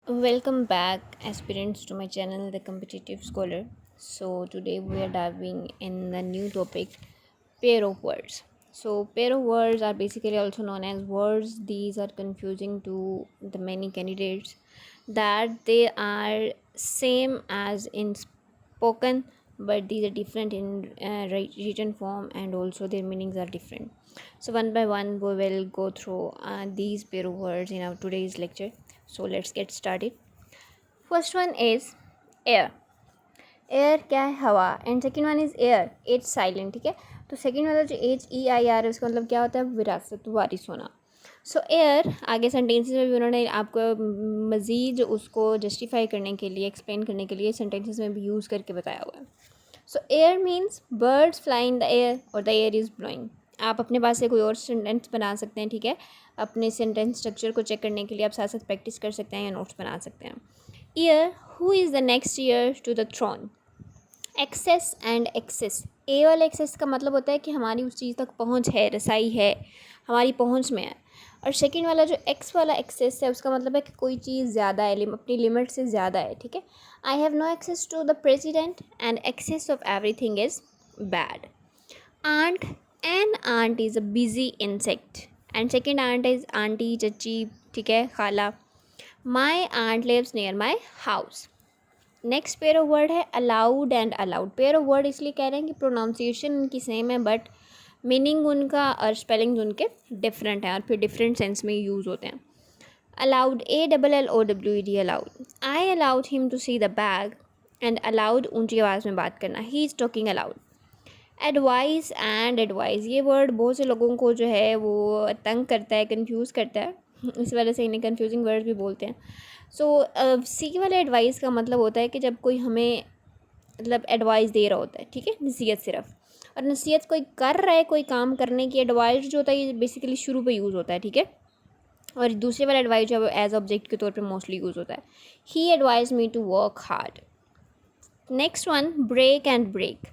Welcome back, aspirants, to my channel, The Competitive Scholar. So, today we are diving in the new topic, pair of words. So, pair of words are basically also known as words. These are confusing to the many candidates that they are same as in spoken, but these are different in written form, and also their meanings are different. So, one by one, we will go through these pair of words in our today's lecture. So, let's get started. First one is air. Air क्या है? हवा. And second one is air, H silent. ठीक है, तो second वाला जो HEIR है उसका मतलब क्या होता है? विरासत, वारिस होना. सो एयर आगे सेंटेंसेस में भी उन्होंने आपको मज़ीद उसको जस्टिफाई करने के लिए, एक्सप्लेन करने के लिए सेंटेंसेस में भी यूज़ करके बताया हुआ है. सो air means birds fly in the air और द एयर इज़ ब्लोइंग. आप अपने पास से कोई और सेंटेंस बना सकते हैं. ठीक है, अपने सेंटेंस स्ट्रक्चर को चेक करने के लिए आप साथ साथ प्रैक्टिस कर सकते हैं या नोट्स बना सकते हैं. Heir, who is the next heir to the throne. Access and excess. A वाला एक्सेस का मतलब होता है कि हमारी उस चीज़ तक पहुंच है, रसाई है, हमारी पहुंच में है. और सेकेंड वाला जो एक्स वाला एक्सेस है उसका मतलब है कि कोई चीज़ ज़्यादा है, अपनी लिमिट से ज़्यादा है. ठीक है, I have no access to the president and excess of everything is bad. Ant, an ant is a busy insect. And second aunt is auntie, चची. ठीक है, खाला. My aunt lives near my house. Next pair of word है aloud and allowed. Pair of word इसलिए कह रहे हैं कि प्रोनाउंसिएशन उनकी सेम है, बट मीनिंग उनका और स्पेलिंग उनके डिफरेंट हैं और फिर डिफरेंट सेंस में यूज़ होते हैं. Allowed, ALLOWED, allowed. I allowed him to see the bag. And aloud ऊंची आवाज़ में बात करना, he is talking aloud. Advice and advise, ये वर्ड बहुत से लोगों को जो है वो तंग करता है, कंफ्यूज करता है. इस वजह से इन्हें कंफ्यूजिंग वर्ड भी बोलते हैं. सो सी वाले एडवाइस का मतलब होता है कि जब कोई हमें मतलब एडवाइस दे रहा होता है. ठीक है, नसीहत सिर्फ. और नसीहत कोई कर रहा है कोई काम करने की. एडवाइस जो होता है ये बेसिकली शुरू पे यूज़ होता है. ठीक है, और दूसरे वाला एडवाइस जो है एज ऑब्जेक्ट के तौर पे मोस्टली यूज़ होता है. He advise me to work hard. Next one, break and brake.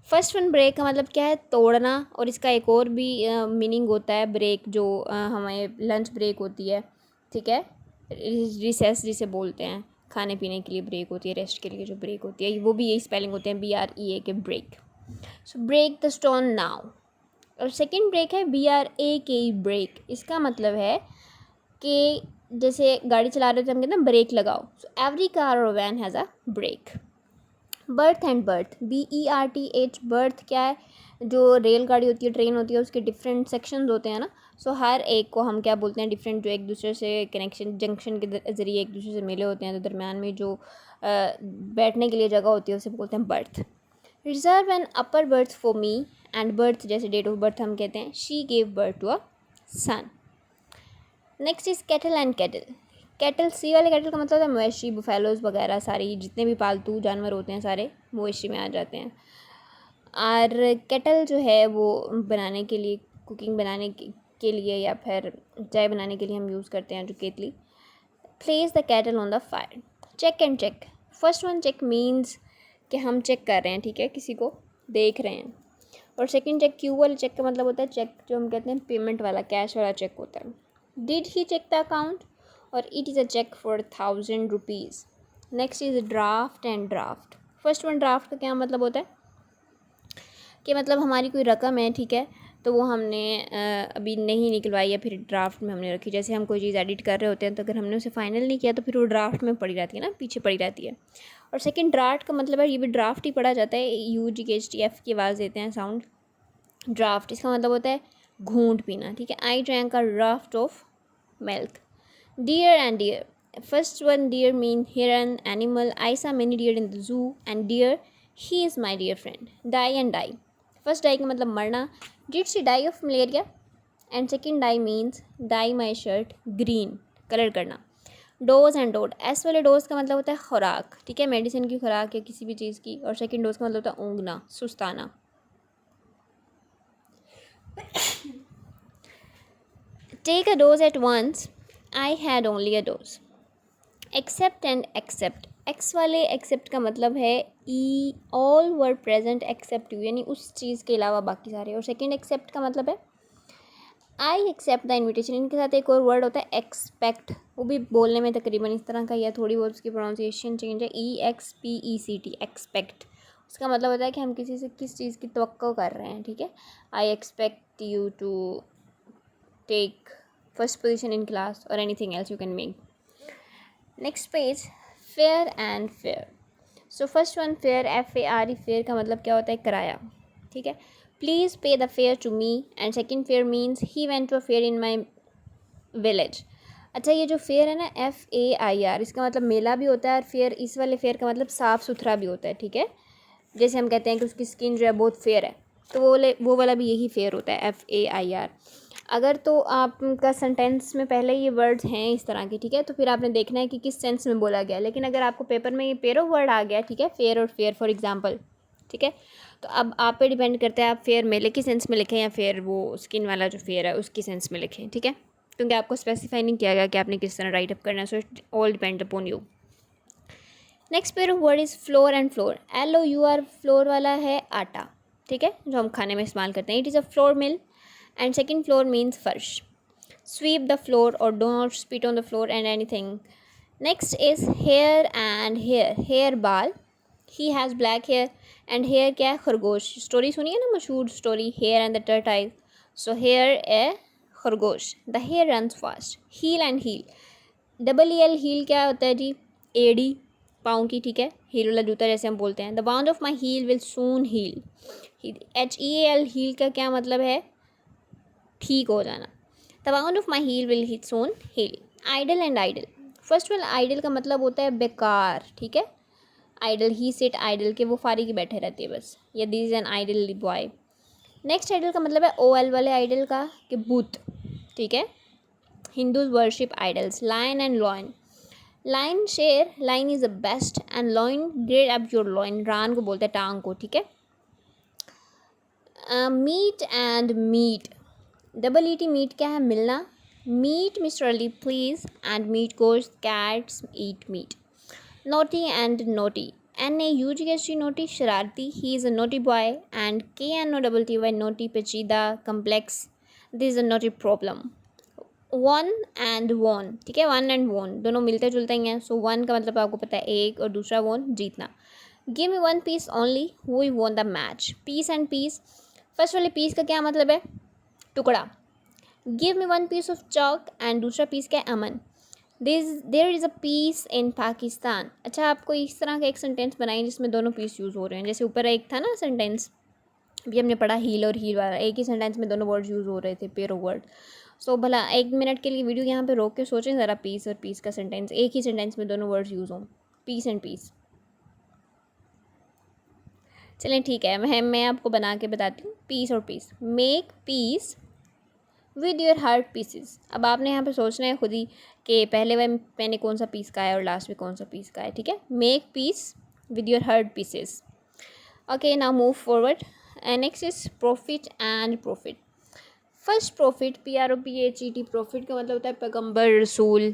First one break का मतलब क्या है? तोड़ना. और इसका एक और भी मीनिंग होता है ब्रेक, जो हमें लंच ब्रेक होती है. ठीक है, रिसेस जिसे बोलते हैं, खाने पीने के लिए ब्रेक होती है, रेस्ट के लिए जो ब्रेक होती है, वो भी यही स्पेलिंग होते हैं, BREA के break. So break the stone now. और सेकेंड ब्रेक है BRAK ब्रेक. इसका मतलब है कि जैसे गाड़ी चला रहे थे हम कहते हैं ब्रेक लगाओ. सो एवरी कार और van has a brake. Birth and berth, BERTH. Berth क्या है? जो रेलगाड़ी होती है, ट्रेन होती है, उसके डिफरेंट सेक्शंस होते हैं ना. सो हर एक को हम क्या बोलते हैं? डिफरेंट, जो एक दूसरे से कनेक्शन, जंक्शन के ज़रिए एक दूसरे से मिले होते हैं, तो दरम्यान में जो बैठने के लिए जगह होती है उसे बोलते हैं berth. Reserve an upper berth for me. And birth जैसे डेट ऑफ बर्थ हम कहते हैं, she gave birth to a son. Next is cattle and kettle. Cattle, C वाले कैटल का मतलब है मवेशी, बुफेलोज वगैरह, सारी जितने भी पालतू जानवर होते हैं सारे मवेशी में आ जाते हैं. और कैटल जो है वो बनाने के लिए, कुकिंग बनाने के लिए या फिर चाय बनाने के लिए हम यूज़ करते हैं, जो केतली. Place the kettle on the fire. Check and cheque. First one, check means कि हम चेक कर रहे हैं. ठीक है, किसी को देख रहे हैं. और सेकंड चेक, क्यू वाले चेक का मतलब होता है चेक जो हम कहते हैं पेमेंट वाला, कैश वाला चेक होता है. Did he check the account. और it is a cheque for 1000 rupees. Next is draft and draught. First one, draft का क्या मतलब होता है कि मतलब हमारी कोई रकम है. ठीक है, तो वो हमने अभी नहीं निकलवाई या फिर ड्राफ्ट में हमने रखी. जैसे हम कोई चीज़ एडिट कर रहे होते हैं, तो अगर हमने उसे फाइनल नहीं किया तो फिर वो ड्राफ्ट में पड़ी रहती है ना, पीछे पड़ी रहती है. और सेकंड, ड्राफ्ट का मतलब है ये भी ड्राफ्ट ही पढ़ा जाता है, UGHTF की आवाज़ देते हैं साउंड. ड्राफ्ट इसका मतलब होता है घूंट पीना. ठीक है, I drank a draft of milk. Deer and deer. First one, deer mean heron, animal. I saw many deer in the zoo. And deer, he is my dear friend. Die and die. First die का मतलब मरना. Did she die of malaria? And second die means dye my shirt green. Colour करना. Doze and dote. S वाले doze का मतलब होता है खुराक. ठीक है, मेडिसिन की खुराक या किसी भी चीज़ की. और सेकंड डोज का मतलब होता है ऊँगना, सुस्ताना. Take a dose at once. I had only a dose. Except and accept. X वाले एक्सेप्ट का मतलब है all were present except you, यानी उस चीज़ के अलावा बाकी सारे. और सेकंड एक्सेप्ट का मतलब है आई एक्सेप्ट द इन्विटेशन. इनके साथ एक और वर्ड होता है एक्सपेक्ट. वो भी बोलने में तकरीबन इस तरह का, या थोड़ी बहुत उसकी प्रोनाउंसिएशन चेंज है, EXPECT, एक्सपेक्ट। उसका मतलब होता है कि हम किसी से किस चीज़ की तवक्को कर रहे हैं, ठीक है। I expect you to take first position in class और anything else you can make. Next page, fair and fare. So first one, fair, FARE, fair का मतलब क्या होता है, किराया, ठीक है। Please pay the fare to me, and second fair means he went to a fair in my village. अच्छा, ये जो फेयर है ना, FAIR, इसका मतलब मेला भी होता है, और फेयर, इस वाले फेयर का मतलब साफ़ सुथरा भी होता है, ठीक है। जैसे हम कहते हैं कि उसकी स्किन जो है बहुत फेयर है, तो वो वाला भी यही फेयर होता है, FAIR। अगर तो आपका सेंटेंस में पहले ये वर्ड्स हैं इस तरह के, ठीक है, तो फिर आपने देखना है कि किस सेंस में बोला गया। लेकिन अगर आपको पेपर में ये पेयर ऑफ वर्ड आ गया, ठीक है, फेयर और फेयर फॉर एग्जांपल, ठीक है, तो अब आप पे डिपेंड करता है आप फेयर मेले की सेंस में लिखें या फेयर वो स्किन वाला जो फेयर है उसकी सेंस में लिखें, ठीक है, क्योंकि आपको स्पेसिफाई नहीं किया गया कि आपने किस तरह राइट अप करना है। So it all depend upon you. Next pair of word is floor and floor. LOUR, floor वाला है आटा, ठीक है, जो हम खाने में इस्तेमाल करते हैं। It is a flour mill, and second floor means फर्श। स्वीप द फ्लोर और do not spit on the floor and anything. Next is hair and hare. Hair बाल, he has black hair, and hare क्या है, खरगोश। Story सुनिए ना, मशहूर story, hare and the turtle. So hare a खरगोश। The hare runs fast. Heel and heal, EL, heel क्या होता है जी, एड़ी, पाँव की, ठीक है, हील वाला जूता जैसे हम बोलते हैं। The wound of my heel will soon heal. HEAL, heal का क्या मतलब है, ठीक हो जाना। The wound of my heel will soon heal. Idle and idol. First one, idle का मतलब होता है बेकार, ठीक है। आइडल, ही सिट आइडल, के वो फारी की बैठे रहती है बस, या this is an idle boy. Next idol का मतलब है OL वाले आइडल का, कि बुत, ठीक है। Hindus worship idols. Lion and loin. Lion शेर, lion is the best, and loin gird up your loin, रान को बोलते हैं टांग को, ठीक है। Meat and meet. ET, meet क्या है, मिलना। Meet mister Ali please, and meat goes cats eat meat. Naughty and knotty. NAUGHT, naughty, शरारती, he is a naughty boy, and KNOTTY, knotty, पेचीदा, complex, this is a knotty problem. One and won, ठीक है, one and won दोनों मिलते जुलते ही हैं। So one का मतलब आपको पता है एक, और दूसरा वॉन जीतना। Give me one piece only, who won the match. Piece and peace. First वाले पीस का क्या मतलब है, टुकड़ा। Give me one piece of chalk, and दूसरा पीस क्या है, Aman. There is a peace in Pakistan. अच्छा, आपको इस तरह का एक सेंटेंस बनाएं जिसमें दोनों पीस यूज़ हो रहे हैं। जैसे ऊपर एक था ना सेंटेंस, अभी हमने पढ़ा हील और हील वाला, एक ही सेंटेंस में दोनों वर्ड यूज़ हो रहे थे, पेयर ऑफ वर्ड। सो भला 1 मिनट के लिए वीडियो यहाँ पे रोक के सोचें ज़रा, पीस और पीस का सेंटेंस, एक ही सेंटेंस में दोनों वर्ड्स यूज़ हों, पीस एंड पीस। चलें ठीक है, मैं आपको बना के बताती हूँ, पीस और peace. Make peace with your heart pieces. अब आपने यहाँ पे सोचना है खुद ही कि पहले मैंने कौन सा पीस का है और लास्ट में कौन सा पीस का है, ठीक है। Make peace with your heart pieces. Okay, now move forward. Next is profit and prophet. First prophet, PROPHET, prophet का मतलब होता है पैगंबर, रसूल।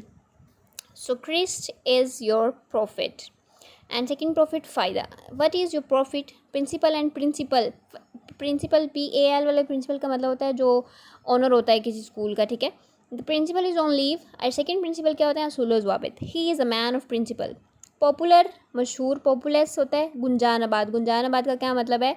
So Christ is your prophet, and second profit, फ़ायदा। What is your profit, principal and principle. Principal, PAL वाले principal का मतलब होता है जो ऑनर होता है किसी स्कूल का, ठीक है। The principal is on leave, और सेकेंड प्रिंसिपल क्या होता है, असूल ज़वाबित। He is a man of principle. Popular, मशहूर, पॉपुलस होता है गुंजानाबाद। गुंजानाबाद का क्या मतलब है,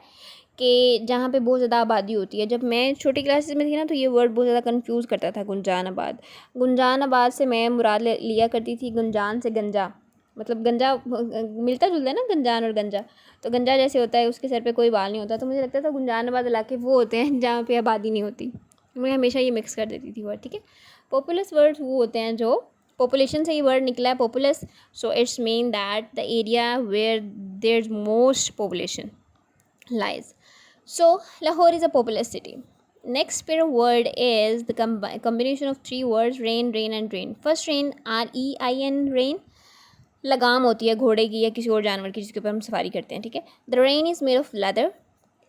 कि जहाँ पे बहुत ज़्यादा आबादी होती है। जब मैं छोटी क्लासेस में थी ना, तो ये वर्ड बहुत ज़्यादा कंफ्यूज करता था, गुंजानाबाद। गुंजानाबाद से मैं मुराद लिया करती थी गुंजान से गंजा, मतलब गंजा मिलता जुलता है ना, गंजान और गंजा। तो गंजा जैसे होता है उसके सर पे कोई बाल नहीं होता, तो मुझे लगता था गुंजानाबाद इलाके वो होते हैं जहाँ पे आबादी नहीं होती। मैं हमेशा ये मिक्स कर देती थी वर्ड, ठीक है। पॉपुलस वर्ड्स वो होते हैं जो पॉपुलेशन से ये वर्ड निकला है, populous. So it's mean that the area where there is most population lies. So Lahore is a populous city. Next pair of word is the combination of 3 words, rain, rain and rain. First rain, REIN, rain, लगाम होती है घोड़े की या किसी और जानवर की जिसके ऊपर हम सवारी करते हैं, ठीक है। The rain is made of leather.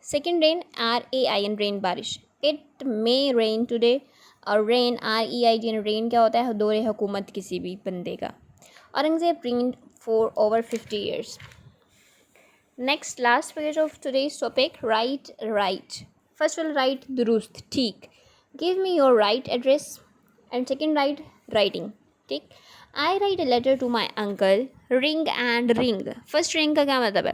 Second rain, RAIN, rain, बारिश। इट मे रेन टुडे, और रेन, REIGN, रेन क्या होता है, दौरे हुकूमत किसी भी बंदे का। Aurangzeb reigned for over 50 years. Next, last page of today's topic, right, right. First will write दुरुस्त, ठीक. Give me your right address, and second write writing. ठीक. I write a letter to my uncle, ring and ring. First ring का क्या मतलब है,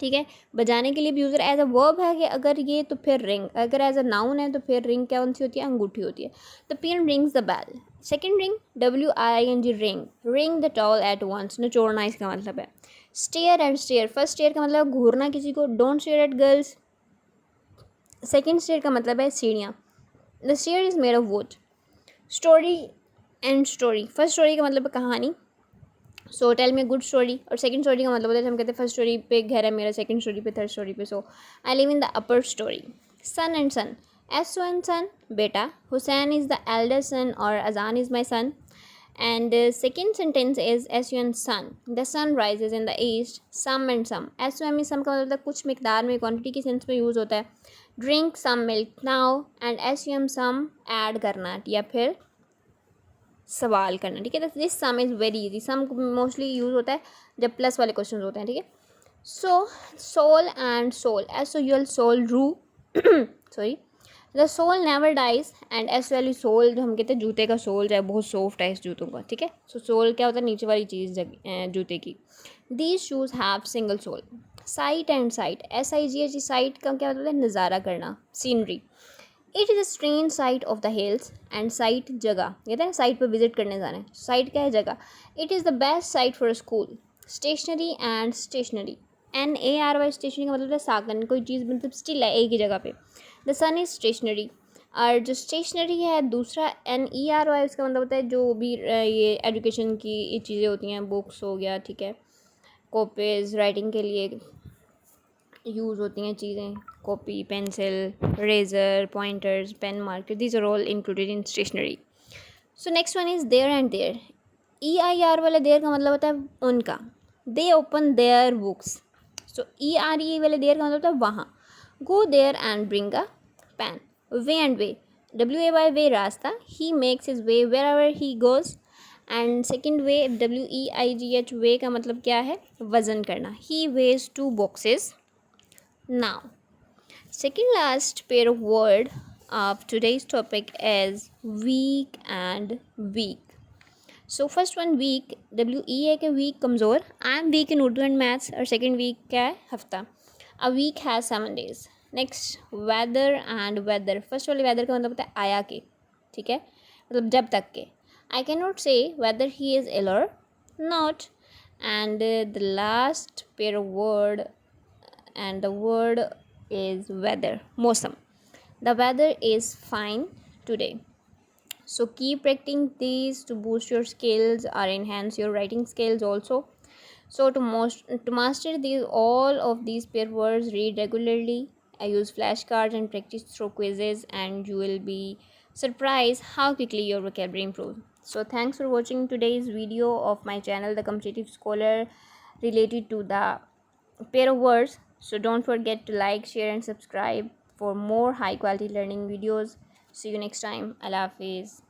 ठीक है, बजाने के लिए भी यूज़र एज अ वर्ब है कि अगर ये तो फिर रिंग, अगर एज अ नाउन है तो फिर रिंग कौन सी होती है, अंगूठी होती है. The peon rings the bell. Second ring, WING ring, ring the towel at once, निचोड़ना इसका मतलब है. Stare and stair, first stare का मतलब घूरना किसी को, don't stare at girls. Second stair का मतलब है सीढ़ियाँ. The stair is made of wood. Story and storey, first story का मतलब है कहानी, so tell me good story. और सेकंड स्टोरी का मतलब होता है हम कहते हैं फर्स्ट स्टोरी पे घर है मेरा, सेकंड स्टोरी पे, थर्ड स्टोरी पे, so I live in the upper storey. Son and sun, S and son बेटा, Hussain is the elder son और Azaan is my son. And second sentence is SUN sun, the sun rises in the east. Some and sum, SUM some का मतलब कुछ मिकदार में, quantity के sense में use होता है. Drink some milk now, and SUM sum add करना या फिर सवाल करना, ठीक है. This sum is very easy. Sum mostly use होता है जब प्लस वाले क्वेश्चन होते हैं, ठीक है. So soul and sole, SOUL soul रू sorry. The soul never dies, and SOL sole, जो हम कहते हैं जूते का सोल जो है बहुत सॉफ्ट है इस जूतों का, ठीक है. सो सोल क्या होता है, नीचे वाली चीज़ जूते की. These shoes have single sole. Site and sight, SIGH, sight का क्या मतलब है, नज़ारा करना, scenery. It is a strange sight of the hills, and site जगह, कहते हैं साइट पर विजिट करने जाना है, साइट क्या है, जगह. It is the best site for a school. Stationery and stationary, NARY, stationary का मतलब है साधन, कोई चीज़ मतलब स्टिल है एक ही जगह पे. The sun is stationary. और जो स्टेशनरी है दूसरा NERY, इसका मतलब होता है जो भी ये एजुकेशन की चीज़ें होती हैं, बुक्स हो गया, ठीक है, कॉपीज़ राइटिंग के लिए यूज़ होती हैं चीज़ें, copy, pencil, razor, pointers, pen, marker, these are all included in stationery. So next one is there and their. EIR वाले देयर का मतलब होता है उनका. They open their books. So ERE वाले देयर का मतलब होता है वहाँ. Go there and bring a pen. Way and weigh, WAY way रास्ता. He makes his way wherever he goes. And second weigh, WEIGH weigh का मतलब क्या है, वज़न करना. ही veg 2 boxes. Now, second last pair of word of today's topic is weak and weak. So first one weak, WEAK weak, कमज़ोर. I am weak in Urdu and maths. और second week क्या है, हफ्ता. A week has 7 days. Next, weather and weather. First वाले weather का मतलब होता है आया के, ठीक है, मतलब जब तक के. I cannot say whether he is ill or not. And the last pair of word, and the word is weather, मौसम. The weather is fine today. So keep practicing these to boost your skills or enhance your writing skills also. So to master these all of these pair words, read regularly. I use flashcards and practice through quizzes, and you will be surprised how quickly your vocabulary improves. So thanks for watching today's video of my channel, The Competitive Scholar, related to the pair of words. So don't forget to like, share and subscribe for more high quality learning videos. See you next time. Allah Hafiz.